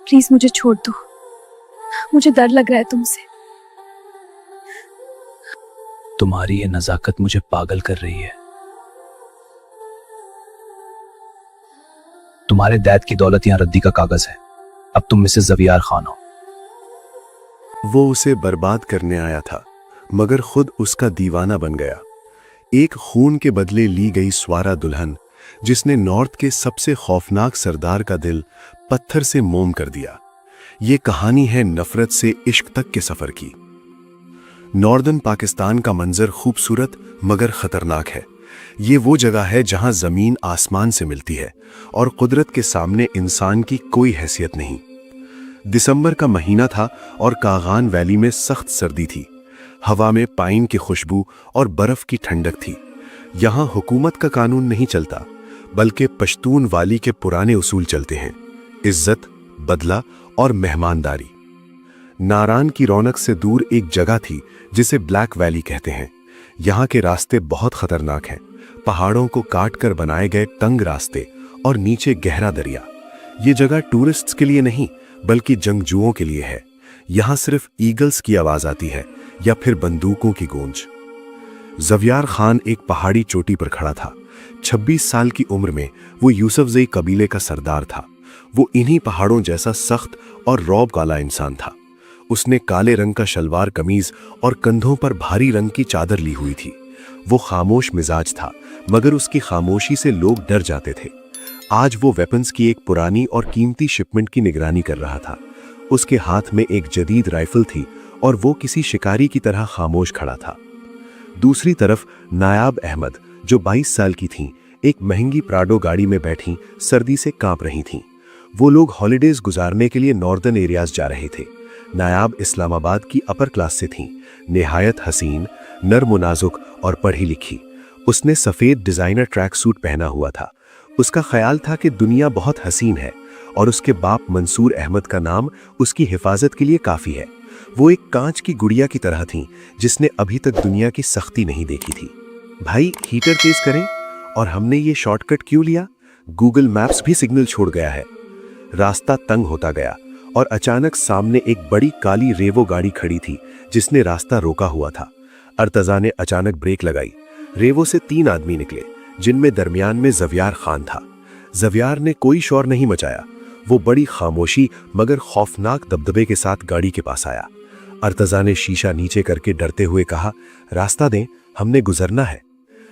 Please मुझे छोड़ दो, मुझे डर लग रहा है तुमसे। तुम्हारी ये नजाकत मुझे पागल कर रही है। तुम्हारे डैड की दौलत यहां रद्दी का कागज है। अब तुम मिसेस ज़वियार खान हो। वो उसे बर्बाद करने आया था, मगर खुद उसका दीवाना बन गया। एक खून के बदले ली गई स्वारा दुल्हन, जिसने नॉर्थ के सबसे खौफनाक सरदार का दिल पत्थर से मोम कर दिया। ये कहानी है नफरत से इश्क तक के सफर की। नॉर्दर्न पाकिस्तान का मंजर खूबसूरत मगर खतरनाक है। ये वो जगह है जहां जमीन आसमान से मिलती है और कुदरत के सामने इंसान की कोई हैसियत नहीं। दिसंबर का महीना था और कागान वैली में सख्त सर्दी थी। हवा में पाइन की खुशबू और बर्फ की ठंडक थी। यहाँ हुकूमत का कानून नहीं चलता, बल्कि पश्तून वाली के पुराने उसूल चलते हैं: इज्जत, बदला और मेहमानदारी। नारान की रौनक से दूर एक जगह थी जिसे ब्लैक वैली कहते हैं। यहाँ के रास्ते बहुत खतरनाक हैं। पहाड़ों को काट कर बनाए गए तंग रास्ते और नीचे गहरा दरिया। ये जगह टूरिस्ट्स के लिए नहीं, बल्कि जंगजुओं के लिए है। यहाँ सिर्फ ईगल्स की आवाज आती है या फिर बंदूकों की गूंज। ज़वियार खान एक पहाड़ी चोटी पर खड़ा था। 26 साल की उम्र में वो यूसुफजई कबीले का सरदार था। वो इन्हीं पहाड़ों जैसा सख्त और रौब वाला इंसान था। उसने काले रंग का शलवार कमीज और कंधों पर भारी रंग की चादर ली हुई थी। वो खामोश मिजाज था, मगर उसकी खामोशी से लोग डर जाते थे। आज वो वेपन्स की एक पुरानी और कीमती शिपमेंट की निगरानी कर रहा था। उसके हाथ में एक जदीद राइफल थी और वो किसी शिकारी की तरह खामोश खड़ा था। दूसरी तरफ नायाब अहमद, जो 22 साल की थीं, एक महंगी प्राडो गाड़ी में बैठी सर्दी से कांप रही थीं। वो लोग हॉलिडेज गुजारने के लिए नॉर्दर्न एरियाज जा रहे थे। नायाब इस्लामाबाद की अपर क्लास से थीं, निहायत हसीन, नर्म नाजुक और पढ़ी लिखी। उसने सफ़ेद डिज़ाइनर ट्रैक सूट पहना हुआ था। उसका ख्याल था कि दुनिया बहुत हसीन है और उसके बाप मंसूर अहमद का नाम उसकी हिफाजत के लिए काफ़ी है। वो एक कांच की गुड़िया की तरह थीं, जिसने अभी तक दुनिया की सख्ती नहीं देखी थी। भाई, हीटर तेज करें। और हमने ये शॉर्टकट क्यों लिया? गूगल मैप्स भी सिग्नल छोड़ गया है। रास्ता तंग होता गया और अचानक सामने एक बड़ी काली रेवो गाड़ी खड़ी थी, जिसने रास्ता रोका हुआ था। अर्तजा ने अचानक ब्रेक लगाई। रेवो से 3 आदमी निकले, जिनमें दरमियान में ज़वियार खान था। ज़वियार ने कोई शोर नहीं मचाया। वो बड़ी खामोशी मगर खौफनाक दबदबे के साथ गाड़ी के पास आया। अर्तजा ने शीशा नीचे करके डरते हुए कहा, रास्ता दें, हमने गुजरना है।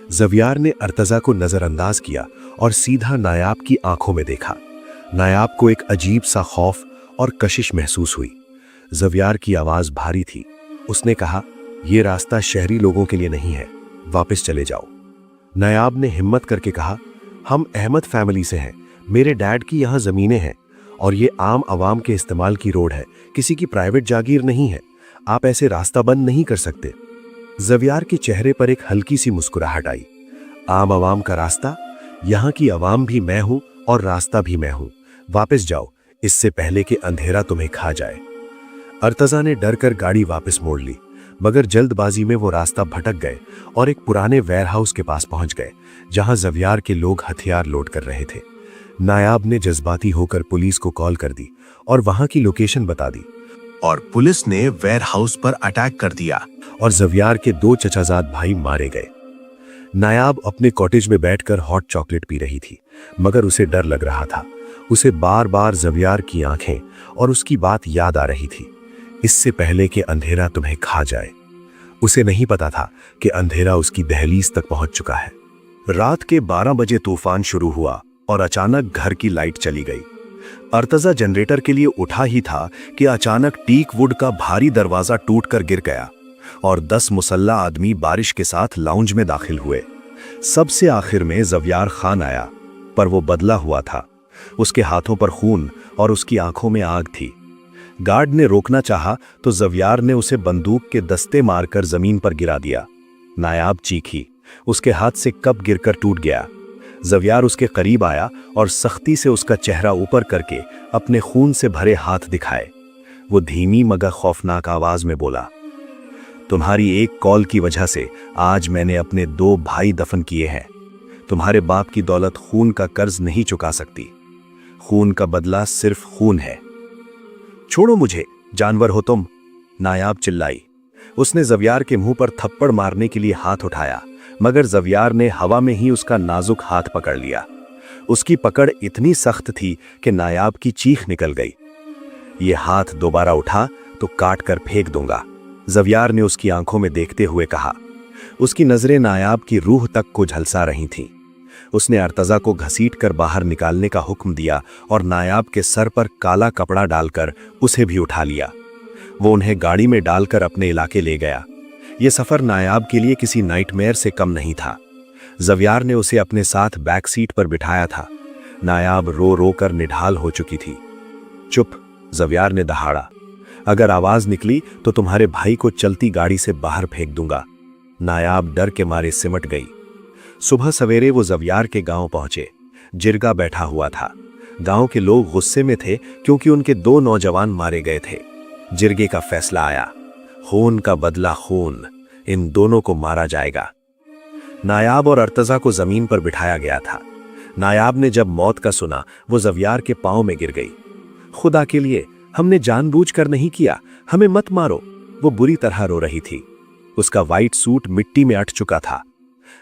ज़वियार ने अर्तजा को नज़रअंदाज किया और सीधा नायाब की आंखों में देखा। नायाब को एक अजीब सा खौफ और कशिश महसूस हुई। ज़वियार की आवाज़ भारी थी। उसने कहा, यह रास्ता शहरी लोगों के लिए नहीं है, वापस चले जाओ। नायाब ने हिम्मत करके कहा, हम अहमद फैमिली से हैं, मेरे डैड की यहाँ ज़मीनें हैं और ये आम आवाम के इस्तेमाल की रोड है, किसी की प्राइवेट जागीर नहीं है। आप ऐसे रास्ता बंद नहीं कर सकते। ज़वियार के चेहरे पर एक हल्की सी मुस्कुराहट आई। आम आवाम का रास्ता? यहाँ की आवाम भी मैं हूँ और रास्ता भी मैं हूँ। वापस जाओ, इससे पहले कि अंधेरा तुम्हें खा जाए। अर्तजा ने डर कर गाड़ी वापस मोड़ ली, मगर जल्दबाजी में वो रास्ता भटक गए और एक पुराने वेयरहाउस के पास पहुंच गए, जहां ज़वियार के लोग हथियार लोड कर रहे थे। नायाब ने जज्बाती होकर पुलिस को कॉल कर दी और वहां की लोकेशन बता दी, और पुलिस ने वेयरहाउस पर अटैक कर दिया और ज़वियार के 2 चचाजाद भाई मारे गए। नायाब अपने कॉटेज में बैठकर हॉट चॉकलेट पी रही थी, मगर उसे डर लग रहा था। उसे बार बार ज़वियार की आंखें और उसकी बात याद आ रही थी, इससे पहले कि अंधेरा तुम्हें खा जाए। उसे नहीं पता था कि अंधेरा उसकी दहलीज तक पहुंच चुका है। रात के 12 बजे तूफान शुरू हुआ और अचानक घर की लाइट चली गई। अर्तजा जनरेटर के लिए उठा ही था कि अचानक टीक वुड का भारी दरवाजा टूटकर गिर गया और 10 मुसल्ला आदमी बारिश के साथ लाउंज में दाखिल हुए। सबसे आखिर में ज़वियार खान आया, पर वो बदला हुआ था। उसके हाथों पर खून और उसकी आंखों में आग थी। गार्ड ने रोकना चाहा तो ज़वियार ने उसे बंदूक के दस्ते मारकर जमीन पर गिरा दिया। नायाब चीखी, उसके हाथ से कप गिरकर टूट गया। ज़वियार उसके करीब आया और सख्ती से उसका चेहरा ऊपर करके अपने खून से भरे हाथ दिखाए। वो धीमी मगर खौफनाक आवाज में बोला, तुम्हारी एक कॉल की वजह से आज मैंने अपने 2 भाई दफन किए हैं। तुम्हारे बाप की दौलत खून का कर्ज नहीं चुका सकती। खून का बदला सिर्फ खून है। छोड़ो मुझे, जानवर हो तुम, नायाब चिल्लाई। उसने ज़वियार के मुंह पर थप्पड़ मारने के लिए हाथ उठाया, मगर ज़वियार ने हवा में ही उसका नाजुक हाथ पकड़ लिया। उसकी पकड़ इतनी सख्त थी कि नायाब की चीख निकल गई। ये हाथ दोबारा उठा तो काट कर फेंक दूंगा, ज़वियार ने उसकी आंखों में देखते हुए कहा। उसकी नजरें नायाब की रूह तक को झलसा रही थीं। उसने अर्तजा को घसीट कर बाहर निकालने का हुक्म दिया और नायाब के सर पर काला कपड़ा डालकर उसे भी उठा लिया। वो उन्हें गाड़ी में डालकर अपने इलाके ले गया। ये सफर नायाब के लिए किसी नाइटमेयर से कम नहीं था। ज़वियार ने उसे अपने साथ बैक सीट पर बिठाया था। नायाब रो रो कर निढाल हो चुकी थी। चुप, ज़वियार ने दहाड़ा। अगर आवाज निकली तो तुम्हारे भाई को चलती गाड़ी से बाहर फेंक दूंगा। नायाब डर के मारे सिमट गई। सुबह सवेरे वो ज़वियार के गांव पहुंचे। जिरगा बैठा हुआ था। गांव के लोग गुस्से में थे क्योंकि उनके 2 नौजवान मारे गए थे। जिरगे का फैसला आया, खून का बदला खून, इन दोनों को मारा जाएगा। नायाब और अर्तजा को जमीन पर बिठाया गया था। नायाब ने जब मौत का सुना, वो ज़वियार के पांव में गिर गई। खुदा के लिए, हमने जानबूझकर नहीं किया, हमें मत मारो। वो बुरी तरह रो रही थी। उसका वाइट सूट मिट्टी में अट चुका था।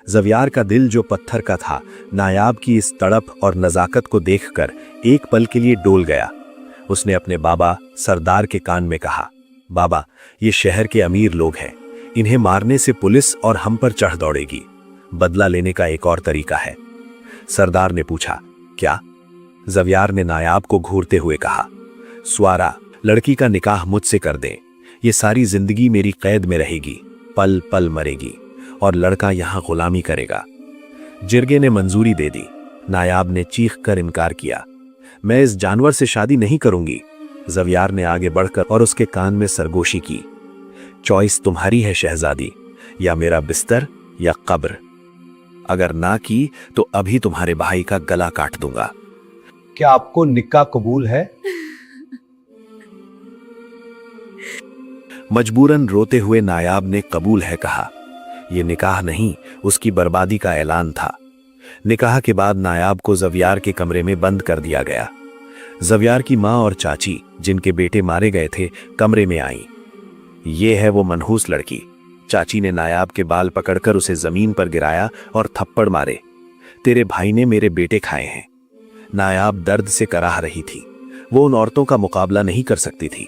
ज़वियार का दिल जो पत्थर का था, नायाब की इस तड़प और नज़ाकत को देखकर एक पल के लिए डोल गया। उसने अपने बाबा सरदार के कान में कहा, बाबा, ये शहर के अमीर लोग हैं, इन्हें मारने से पुलिस और हम पर चढ़ दौड़ेगी। बदला लेने का एक और तरीका है। सरदार ने पूछा, क्या? ज़वियार ने नायाब को घूरते हुए कहा, स्वारा, लड़की का निकाह मुझसे कर दे। ये सारी जिंदगी मेरी कैद में रहेगी, पल पल मरेगी और लड़का यहां गुलामी करेगा। जिरगे ने मंजूरी दे दी। नायाब ने चीख कर इनकार किया, मैं इस जानवर से शादी नहीं करूंगी। ज़वियार ने आगे बढ़कर और उसके कान में सरगोशी की, चॉइस तुम्हारी है शहजादी, या मेरा बिस्तर या कब्र। अगर ना की तो अभी तुम्हारे भाई का गला काट दूंगा। क्या आपको निकाह कबूल है? मजबूरन रोते हुए नायाब ने कबूल है कहा। यह निकाह नहीं, उसकी बर्बादी का ऐलान था। निकाह के बाद नायाब को ज़वियार के कमरे में बंद कर दिया गया। ज़वियार की माँ और चाची, जिनके बेटे मारे गए थे, कमरे में आईं। ये है वो मनहूस लड़की। चाची ने नायाब के बाल पकड़कर उसे जमीन पर गिराया और थप्पड़ मारे। तेरे भाई ने मेरे बेटे खाए हैं। नायाब दर्द से कराह रही थी। वो उन औरतों का मुकाबला नहीं कर सकती थी।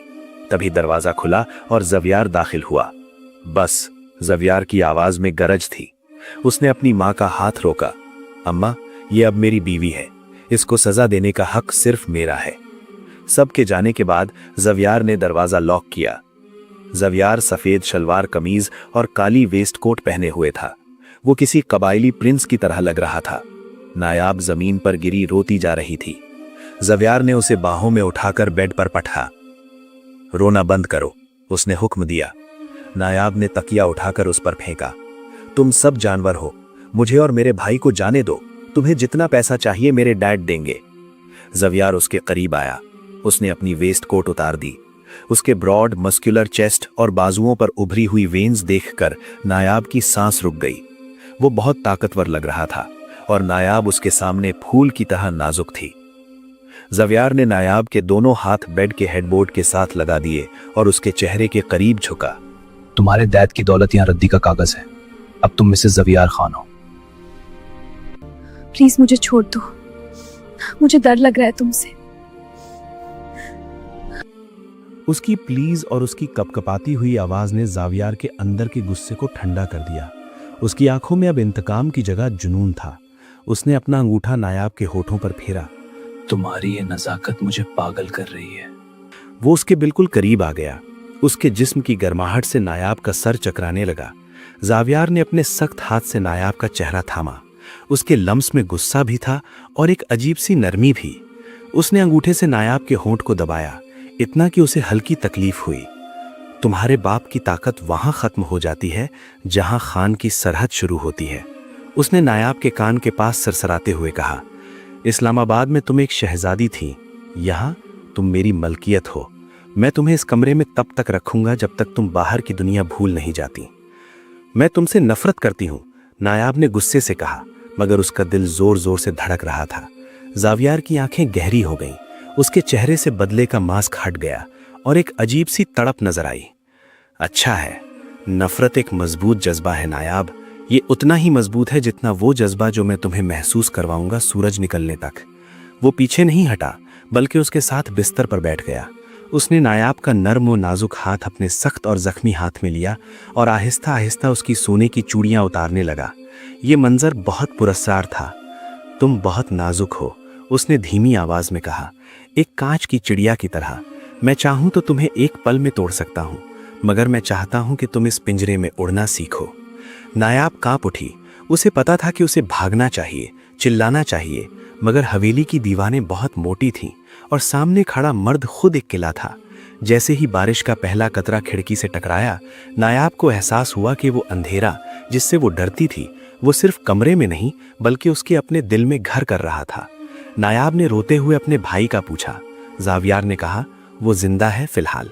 तभी दरवाजा खुला और ज़वियार दाखिल हुआ। बस, ज़वियार की आवाज में गरज थी। उसने अपनी माँ का हाथ रोका। अम्मा, ये अब मेरी बीवी है, इसको सजा देने का हक सिर्फ मेरा है। सबके जाने के बाद ज़वियार ने दरवाजा लॉक किया। ज़वियार सफेद शलवार कमीज और काली वेस्ट कोट पहने हुए था। वो किसी कबायली प्रिंस की तरह लग रहा था। नायाब जमीन पर गिरी रोती जा रही थी। ज़वियार ने उसे बाहों में उठाकर बेड पर पटका। रोना बंद करो, उसने हुक्म दिया। नायाब ने तकिया उठाकर उस पर फेंका। तुम सब जानवर हो, मुझे और मेरे भाई को जाने दो। तुम्हें जितना पैसा चाहिए मेरे डैड देंगे। ज़वियार उसके करीब आया। उसने अपनी वेस्ट कोट उतार दी। उसके ब्रॉड मस्कुलर चेस्ट और बाजुओं पर उभरी हुई वेन्स देखकर नायाब की सांस रुक गई। वो बहुत ताकतवर लग रहा था और नायाब उसके सामने फूल की तरह नाजुक थी। ज़वियार ने नायाब के दोनों हाथ बेड के हेडबोर्ड के साथ लगा दिए और उसके चेहरे के करीब झुका। तुम्हारे डैड की दौलत यहाँ रद्दी का कागज है। अब तुम मिसेस ज़वियार खान हो। प्लीज मुझे छोड़ दो, मुझे डर लग रहा है तुमसे। उसकी प्लीज और उसकी कपकपाती हुई आवाज ने ज़ावियार के अंदर के गुस्से को ठंडा कर दिया। उसकी आंखों में अब इंतकाम की जगह जुनून था। उसने अपना अंगूठा नायाब के होठों पर फेरा। तुम्हारी ये नजाकत मुझे पागल कर रही है। वो उसके बिल्कुल करीब आ गया। उसके जिस्म की गर्माहट से नायाब का सर चकराने लगा। ज़ावियार ने अपने सख्त हाथ से नायाब का चेहरा थामा। उसके लम्स में गुस्सा भी था और एक अजीब सी नरमी भी। उसने अंगूठे से नायाब के होंठ को दबाया, इतना कि उसे हल्की तकलीफ हुई। तुम्हारे बाप की ताकत वहां खत्म हो जाती है जहां खान की सरहद शुरू होती है, उसने नायाब के कान के पास सरसराते हुए कहा। इस्लामाबाद में तुम एक शहजादी थी, यहां तुम मेरी मलकियत हो। मैं तुम्हें इस कमरे में तब तक रखूंगा जब तक तुम बाहर की दुनिया भूल नहीं जाती। मैं तुमसे नफरत करती हूं, नायाब ने गुस्से से कहा, मगर उसका दिल जोर जोर से धड़क रहा था। ज़ावियार की आंखें गहरी हो गईं। उसके चेहरे से बदले का मास्क हट गया और एक अजीब सी तड़प नजर आई। अच्छा है, नफरत एक मजबूत जज्बा है नायाब, ये उतना ही मजबूत है जितना वो जज्बा जो मैं तुम्हें महसूस करवाऊंगा सूरज निकलने तक। वो पीछे नहीं हटा, बल्कि उसके साथ बिस्तर पर बैठ गया। उसने नायाब का नर्म और नाजुक हाथ अपने सख्त और जख्मी हाथ में लिया और आहिस्ता आहिस्ता उसकी सोने की चूड़ियां उतारने लगा। ये मंजर बहुत पुरस्कार था। तुम बहुत नाजुक हो, उसने धीमी आवाज में कहा, एक कांच की चिड़िया की तरह। मैं चाहूं तो तुम्हें एक पल में तोड़ सकता हूं, मगर मैं चाहता हूं कि तुम इस पिंजरे में उड़ना सीखो। नायाब कांप उठी। उसे पता था कि उसे भागना चाहिए, चिल्लाना चाहिए, मगर हवेली की दीवारें बहुत मोटी थीं और सामने खड़ा मर्द खुद एक किला था। जैसे ही बारिश का पहला कतरा खिड़की से टकराया, नायाब को एहसास हुआ कि वो अंधेरा जिससे वो डरती थी, वो सिर्फ कमरे में नहीं बल्कि उसके अपने दिल में घर कर रहा था। नायाब ने रोते हुए अपने भाई का पूछा। जावियार ने कहा, वो जिंदा है फिलहाल।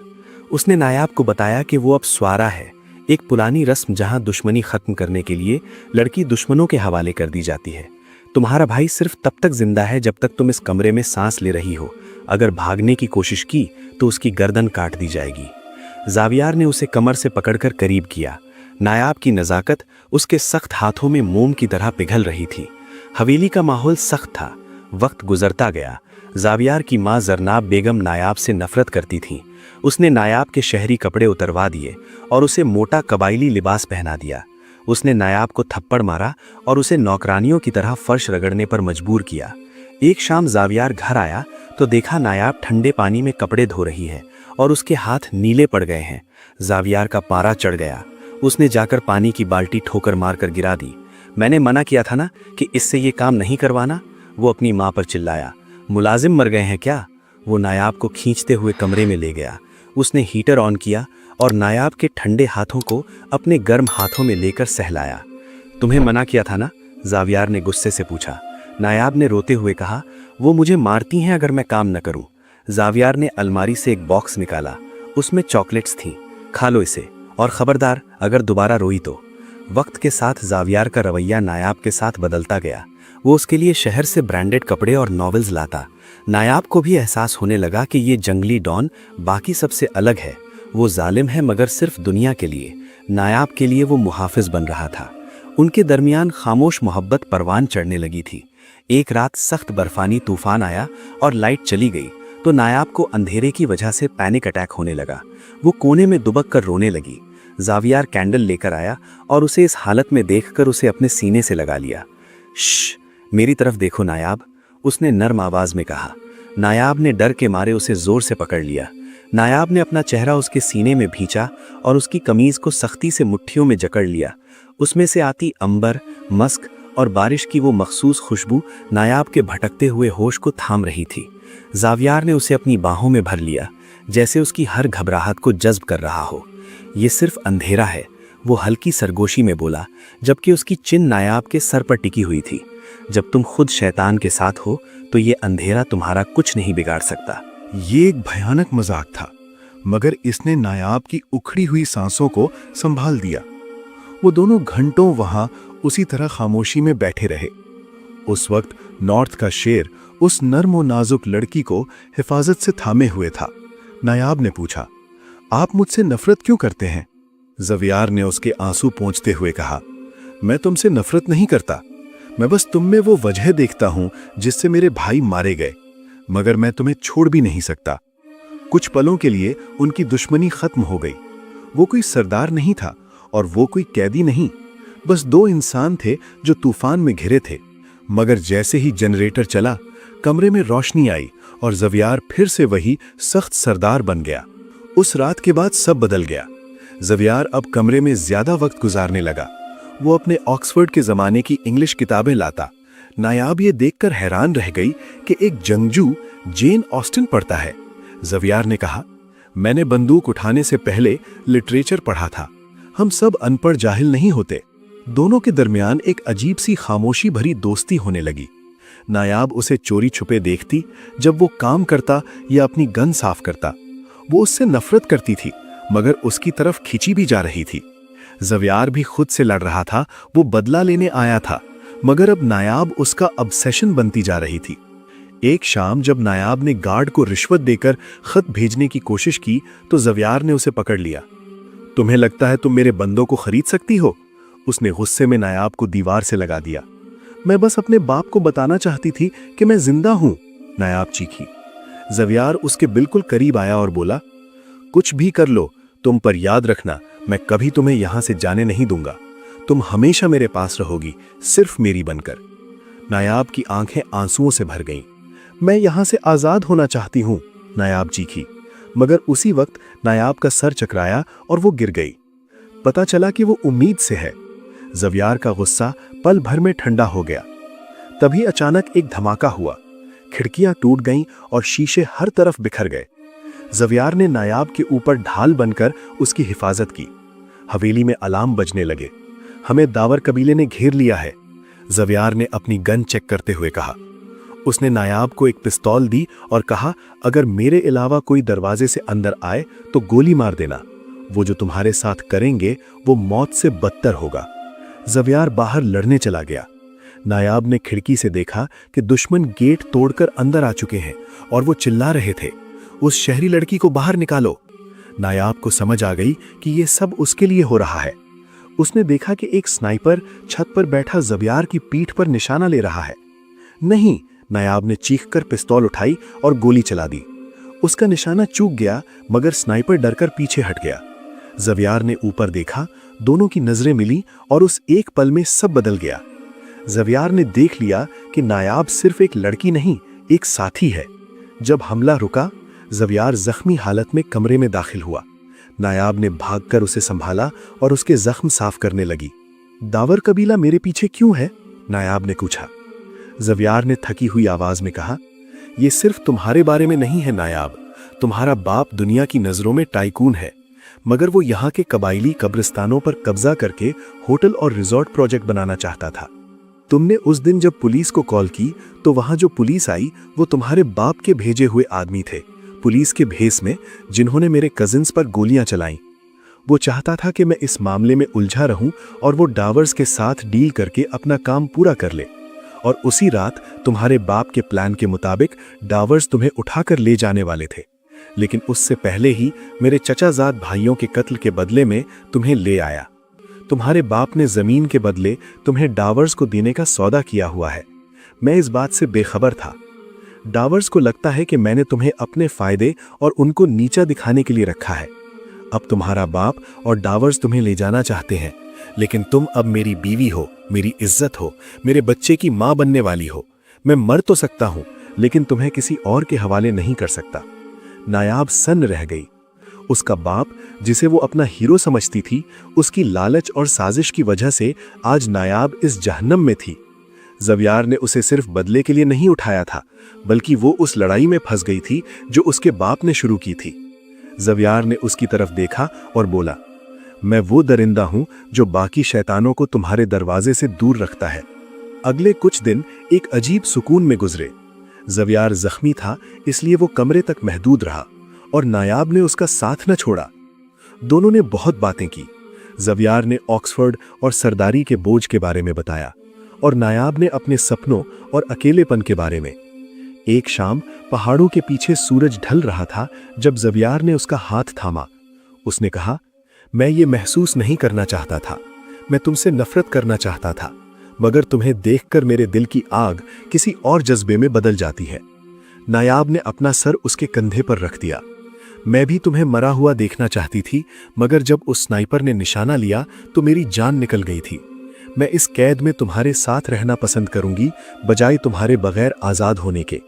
उसने नायाब को बताया कि वो अब स्वारा है, एक पुरानी रस्म जहां दुश्मनी खत्म करने के लिए लड़की दुश्मनों के हवाले कर दी जाती है। तुम्हारा भाई सिर्फ तब तक जिंदा है जब तक तुम इस कमरे में सांस ले रही हो। अगर भागने की कोशिश की तो उसकी गर्दन काट दी जाएगी। जावियार ने उसे कमर से पकड़कर करीब किया। नायाब की नज़ाकत उसके सख्त हाथों में मोम की तरह पिघल रही थी। हवेली का माहौल सख्त था। वक्त गुजरता गया। जावियार की माँ जरनाब बेगम नायाब से नफरत करती थीं। उसने नायाब के शहरी कपड़े उतरवा दिए और उसे मोटा कबायली लिबास पहना दिया। उसने नायाब को थप्पड़ मारा और उसे नौकरानियों की तरह फर्श रगड़ने पर मजबूर किया। एक शाम जावियार घर आया तो देखा नायाब ठंडे पानी में कपड़े धो रही है और उसके हाथ नीले पड़ गए हैं। जावियार का पारा चढ़ गया। उसने जाकर पानी की बाल्टी ठोकर मारकर गिरा दी। मैंने मना किया था ना कि इससे ये काम नहीं करवाना, वो अपनी माँ पर चिल्लाया। मुलाजिम मर गए हैं क्या? वो नायाब को खींचते हुए कमरे में ले गया। उसने हीटर ऑन किया और नायाब के ठंडे हाथों को अपने गर्म हाथों में लेकर सहलाया। तुम्हें मना किया था ना? जावियार ने गुस्से से पूछा। नायाब ने रोते हुए कहा, वो मुझे मारती हैं अगर मैं काम न करूं। जावियार ने अलमारी से एक बॉक्स निकाला। उसमें चॉकलेट्स थीं। खा लो इसे, और खबरदार अगर दोबारा रोई तो। वक्त के साथ जावियार का रवैया नायाब के साथ बदलता गया। वो उसके लिए शहर से ब्रांडेड कपड़े और नॉवेल्स लाता। नायाब को भी एहसास होने लगा कि ये जंगली डॉन बाकी सबसे अलग है। वो जालिम है मगर सिर्फ दुनिया के लिए। नायाब के लिए वो मुहाफिज बन रहा था। उनके दरमियान खामोश मोहब्बत परवान चढ़ने लगी थी। एक रात सख्त बर्फानी तूफान आया और लाइट चली गई तो नायाब को अंधेरे की वजह से पैनिक अटैक होने लगा। वो कोने में दुबक कर रोने लगी। जावियार कैंडल लेकर आया और उसे इस हालत में देखकर उसे अपने सीने से लगा लिया। श्श, मेरी तरफ देखो नायाब, उसने नर्म आवाज में कहा। नायाब ने डर के मारे उसे जोर से पकड़ लिया। नायाब ने अपना चेहरा उसके सीने में भींचा और उसकी कमीज को सख्ती से मुट्ठियों में जकड़ लिया। उसमें से आती अंबर, मस्क और बारिश की वो मखसूस खुशबू नायाब के भटकते हुए होश को थाम रही थी। जावियार ने उसे अपनी बाहों में भर लिया, जैसे उसकी हर घबराहट को जज्ब कर रहा हो। ये सिर्फ अंधेरा है, वो हल्की सरगोशी में बोला, जबकि उसकी चिन नायाब के सर पर टिकी हुई थी। जब तुम खुद शैतान के साथ हो तो ये अंधेरा तुम्हारा कुछ नहीं बिगाड़ सकता। ये एक भयानक मजाक था, मगर इसने नायाब की उखड़ी हुई सांसों को संभाल दिया। वो दोनों घंटों वहां उसी तरह खामोशी में बैठे रहे। उस वक्त नॉर्थ का शेर उस नर्म और नाजुक लड़की को हिफाजत से थामे हुए था। नायाब ने पूछा, आप मुझसे नफरत क्यों करते हैं? जावियार ने उसके आंसू पोंछते हुए कहा, मैं तुमसे नफरत नहीं करता, मैं बस तुम में वो वजह देखता हूं जिससे मेरे भाई मारे गए, मगर मैं तुम्हें छोड़ भी नहीं सकता। कुछ पलों के लिए उनकी दुश्मनी खत्म हो गई। वो कोई सरदार नहीं था और वो कोई कैदी नहीं, बस दो इंसान थे जो तूफान में घिरे थे। मगर जैसे ही जनरेटर चला, कमरे में रोशनी आई और जावियार फिर से वही सख्त सरदार बन गया। उस रात के बाद सब बदल गया। जावियार अब कमरे में ज्यादा वक्त गुजारने लगा। वो अपने ऑक्सफोर्ड के जमाने की इंग्लिश किताबें लाता। नायाब ये देखकर हैरान रह गई कि एक जंगजू जेन ऑस्टिन पढ़ता है। जावियार ने कहा, मैंने बंदूक उठाने से पहले लिटरेचर पढ़ा था। हम सब अनपढ़ जाहिल नहीं होते। दोनों के दरमियान एक अजीब सी खामोशी भरी दोस्ती होने लगी। नायाब उसे चोरी छुपे देखती जब वो काम करता या अपनी गन साफ करता। वो उससे नफरत करती थी, मगर उसकी तरफ खिंची भी जा रही थी। जावियार भी खुद से लड़ रहा था। वो बदला लेने आया था, मगर अब नायाब उसका ऑब्सेशन बनती जा रही थी। एक शाम जब नायाब ने गार्ड को रिश्वत देकर खत भेजने की कोशिश की तो जवियार ने उसे पकड़ लिया। तुम्हें लगता है तुम मेरे बंदों को खरीद सकती हो? उसने गुस्से में नायाब को दीवार से लगा दिया। मैं बस अपने बाप को बताना चाहती थी कि मैं जिंदा हूं, नायाब चीखी। जवियार उसके बिल्कुल करीब आया और बोला, कुछ भी कर लो तुम, पर याद रखना मैं कभी तुम्हें यहां से जाने नहीं दूंगा। तुम हमेशा मेरे पास रहोगी, सिर्फ मेरी बनकर। नायाब की आंखें आंसुओं से भर गईं। मैं यहां से आजाद होना चाहती हूं, नायाब चीखी। मगर उसी वक्त नायाब का सर चकराया और वो गिर गई। पता चला कि वो उम्मीद से है। जवियार का गुस्सा पल भर में ठंडा हो गया। तभी अचानक एक धमाका हुआ। खिड़कियां टूट गईं और शीशे हर तरफ बिखर गए। जवियार ने नायाब के ऊपर ढाल बनकर उसकी हिफाजत की। हवेली में अलार्म बजने लगे। हमें दावर कबीले ने घेर लिया है, जवियार ने अपनी गन चेक करते हुए कहा। उसने नायाब को एक पिस्तौल दी और कहा, अगर मेरे अलावा कोई दरवाजे से अंदर आए तो गोली मार देना। वो जो तुम्हारे साथ करेंगे वो मौत से बदतर होगा। जवियार बाहर लड़ने चला गया। नायाब ने खिड़की से देखा कि दुश्मन गेट तोड़कर अंदर आ चुके हैं और वो चिल्ला रहे थे, उस शहरी लड़की को बाहर निकालो। नायाब को समझ आ गई कि ये सब उसके लिए हो रहा है। उसने देखा कि एक स्नाइपर छत पर बैठा जवियार की पीठ पर निशाना ले रहा है। नहीं, नायाब ने चीखकर पिस्तौल उठाई और गोली चला दी। उसका निशाना चूक गया, मगर स्नाइपर डरकर पीछे हट गया। जवियार ने ऊपर देखा, दोनों की नजरें मिली और उस एक पल में सब बदल गया। जवियार ने देख लिया कि नायाब सिर्फ एक लड़की नहीं, एक साथी है। जब हमला रुका, जवियार जख्मी हालत में कमरे में दाखिल हुआ। नायाब ने भागकर उसे संभाला और उसके जख्म साफ करने लगी। दावर कबीला मेरे पीछे क्यों है? नायाब ने पूछा। जवियार ने थकी हुई आवाज में कहा, यह सिर्फ तुम्हारे बारे में नहीं है नायाब। तुम्हारा बाप दुनिया की नजरों में टाइकून है, मगर वो यहाँ के कबाइली कब्रिस्तानों पर कब्जा करके होटल और रिजॉर्ट प्रोजेक्ट बनाना चाहता था। तुमने उस दिन जब पुलिस को कॉल की तो वहां जो पुलिस आई वो तुम्हारे बाप के भेजे हुए आदमी थे, पुलिस के भेस में, जिन्होंने मेरे कजिन्स पर गोलियां चलाईं। वो चाहता था कि मैं इस मामले में उलझा रहूं और वो डावर्स के साथ डील करके अपना काम पूरा कर ले। और उसी रात तुम्हारे बाप के प्लान के मुताबिक डावर्स तुम्हें उठाकर ले जाने वाले थे, लेकिन उससे पहले ही मेरे चचाजाद भाइयों के कत्ल के बदले में तुम्हें ले आया। तुम्हारे बाप ने जमीन के बदले तुम्हें डावर्स को देने का सौदा किया हुआ है। मैं इस बात से बेखबर था। डावर्स को लगता है कि मैंने तुम्हें अपने फायदे और उनको नीचा दिखाने के लिए रखा है। अब तुम्हारा बाप और डावर्स तुम्हें ले जाना चाहते हैं, लेकिन तुम अब मेरी बीवी हो, मेरी इज्जत हो, मेरे बच्चे की मां बनने वाली हो। मैं मर तो सकता हूं, लेकिन तुम्हें किसी और के हवाले नहीं कर सकता। नायाब सन्न रह गई। उसका बाप, जिसे वो अपना हीरो समझती थी, उसकी लालच और साजिश की वजह से आज नायाब इस जहन्नम में थी। जवियार ने उसे सिर्फ बदले के लिए नहीं उठाया था, बल्कि वो उस लड़ाई में फंस गई थी जो उसके बाप ने शुरू की थी। जवियार ने उसकी तरफ देखा और बोला, मैं वो दरिंदा हूं जो बाकी शैतानों को तुम्हारे दरवाजे से दूर रखता है। अगले कुछ दिन एक अजीब सुकून में गुजरे। जवियार जख्मी था, इसलिए वो कमरे तक महदूद रहा और नायाब ने उसका साथ न छोड़ा। दोनों ने बहुत बातें की। जवियार ने ऑक्सफोर्ड और सरदारी के बोझ के बारे में बताया और नायाब ने अपने सपनों और अकेलेपन के बारे में। एक शाम पहाड़ों के पीछे सूरज ढल रहा था जब जवियार ने उसका हाथ थामा। उसने कहा, मैं ये महसूस नहीं करना चाहता था। मैं तुमसे नफरत करना चाहता था, मगर तुम्हें देखकर मेरे दिल की आग किसी और जज्बे में बदल जाती है। नायाब ने अपना सर उसके कंधे पर रख दिया। मैं भी तुम्हें मरा हुआ देखना चाहती थी, मगर जब उस स्नाइपर ने निशाना लिया तो मेरी जान निकल गई थी। मैं इस कैद में तुम्हारे साथ रहना पसंद करूंगी, बजाय तुम्हारे बगैर आज़ाद होने के।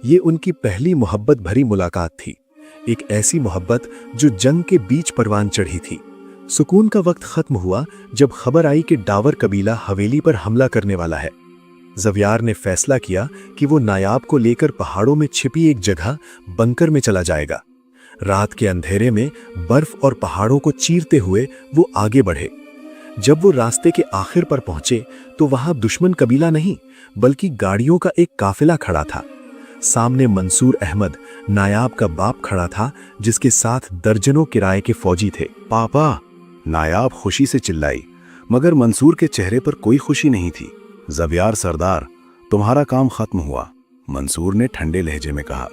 ये उनकी पहली मोहब्बत भरी मुलाकात थी, एक ऐसी मोहब्बत जो जंग के बीच परवान चढ़ी थी। सुकून का वक्त खत्म हुआ जब खबर आई कि डावर कबीला हवेली पर हमला करने वाला है। जवियार ने फैसला किया कि वो नायाब को लेकर पहाड़ों में छिपी एक जगह बंकर में चला जाएगा। रात के अंधेरे में बर्फ और पहाड़ों को चीरते हुए वो आगे बढ़े। जब वो रास्ते के आखिर पर पहुंचे तो वहां दुश्मन कबीला नहीं, बल्कि गाड़ियों का एक काफिला खड़ा था। सामने मंसूर अहमद, नायाब का बाप, खड़ा था, जिसके साथ दर्जनों किराए के फौजी थे। पापा, नायाब खुशी से चिल्लाई, मगर मंसूर के चेहरे पर कोई खुशी नहीं थी। जवियार सरदार, तुम्हारा काम खत्म हुआ। मंसूर ने ठंडे लहजे में कहा,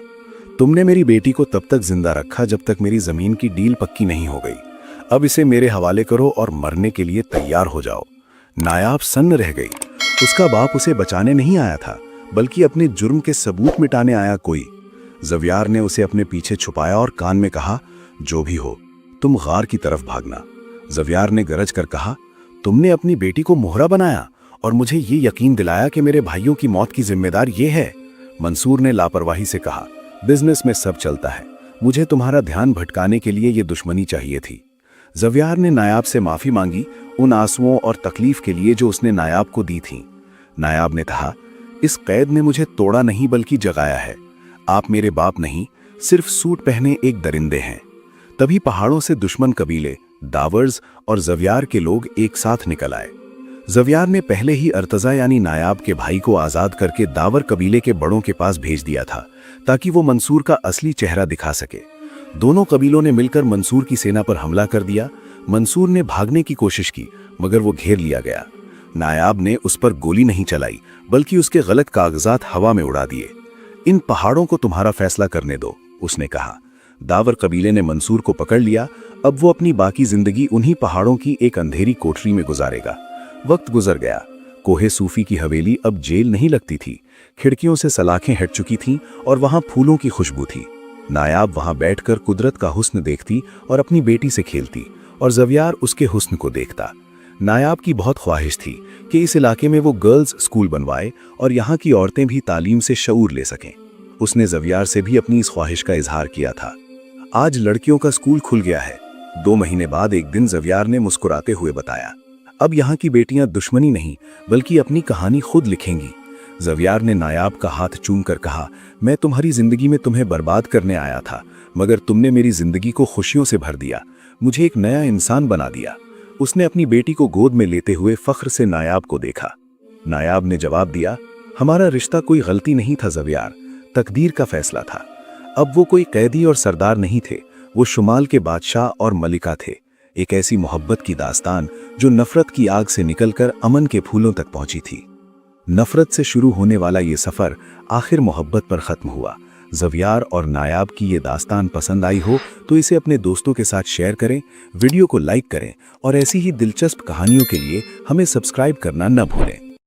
तुमने मेरी बेटी को तब तक जिंदा रखा जब तक मेरी जमीन की डील पक्की नहीं हो गई। अब इसे मेरे हवाले करो और मरने के लिए तैयार हो जाओ। नायाब सन्न रह गई। उसका बाप उसे बचाने नहीं आया था, बल्कि अपने जुर्म के सबूत मिटाने आया कोई। ज़वियार ने उसे अपने पीछे छुपाया और कान में कहा, जो भी हो तुम गार की तरफ भागना। ज़वियार ने गरज कर कहा, तुमने अपनी बेटी को मोहरा बनाया और मुझे ये यकीन दिलाया कि मेरे भाइयों की मौत की जिम्मेदार ये है। मंसूर ने लापरवाही से कहा, बिजनेस में सब चलता है, मुझे तुम्हारा ध्यान भटकाने के लिए ये दुश्मनी चाहिए थी। ज़वियार ने नायाब से माफी मांगी उन आंसुओं और तकलीफ के लिए जो उसने नायाब को दी थी। नायाब ने कहा, इस कैद ने मुझे तोड़ा नहीं बल्कि जगाया है। आप मेरे बाप नहीं, सिर्फ सूट पहने एक दरिंदे हैं। तभी पहाड़ों से दुश्मन कबीले दावर्स और ज़वियार के लोग एक साथ निकल आए। ज़वियार ने पहले ही अर्तजा यानी नायाब के भाई को आज़ाद करके दावर कबीले के बड़ों के पास भेज दिया था, ताकि वो मंसूर का असली चेहरा दिखा सके। दोनों कबीलों ने मिलकर मंसूर की सेना पर हमला कर दिया। मंसूर ने भागने की कोशिश की, मगर वो घेर लिया गया। नायाब ने उस पर गोली नहीं चलाई, बल्कि उसके गलत कागजात हवा में उड़ा दिए। इन पहाड़ों को तुम्हारा फैसला करने दो, उसने कहा। दावर कबीले ने मंसूर को पकड़ लिया। अब वो अपनी बाकी जिंदगी उन्हीं पहाड़ों की एक अंधेरी कोठरी में गुजारेगा। वक्त गुजर गया। कोहे सूफी की हवेली अब जेल नहीं लगती थी। खिड़कियों से सलाखें हट चुकी थीं और वहां फूलों की खुशबू थी। नायाब वहां बैठकर कुदरत का हुस्न देखती और अपनी बेटी से खेलती, और ज़वियार उसके हुस्न को देखता। नायाब की बहुत ख्वाहिश थी कि इस इलाके में वो गर्ल्स स्कूल बनवाए और यहाँ की औरतें भी तालीम से शऊर ले सकें। उसने ज़वियार से भी अपनी इस ख्वाहिश का इजहार किया था। आज लड़कियों का स्कूल खुल गया है। 2 महीने बाद एक दिन ज़वियार ने मुस्कुराते हुए बताया, अब यहाँ की बेटियां दुश्मनी नहीं बल्कि अपनी कहानी खुद लिखेंगी। ज़वियार ने नायाब का हाथ चूम कर कहा, मैं तुम्हारी जिंदगी में तुम्हें बर्बाद करने आया था, मगर तुमने मेरी जिंदगी को खुशियों से भर दिया, मुझे एक नया इंसान बना दिया। उसने अपनी बेटी को गोद में लेते हुए फख्र से नायाब को देखा। नायाब ने जवाब दिया, हमारा रिश्ता कोई गलती नहीं था ज़वियार, तकदीर का फैसला था। अब वो कोई कैदी और सरदार नहीं थे, वो शुमाल के बादशाह और मलिका थे। एक ऐसी मोहब्बत की दास्तान जो नफरत की आग से निकलकर अमन के फूलों तक पहुंची थी। नफरत से शुरू होने वाला ये सफर आखिर मोहब्बत पर खत्म हुआ। ज़वियार और नायाब की ये दास्तान पसंद आई हो तो इसे अपने दोस्तों के साथ शेयर करें, वीडियो को लाइक करें और ऐसी ही दिलचस्प कहानियों के लिए हमें सब्सक्राइब करना न भूलें।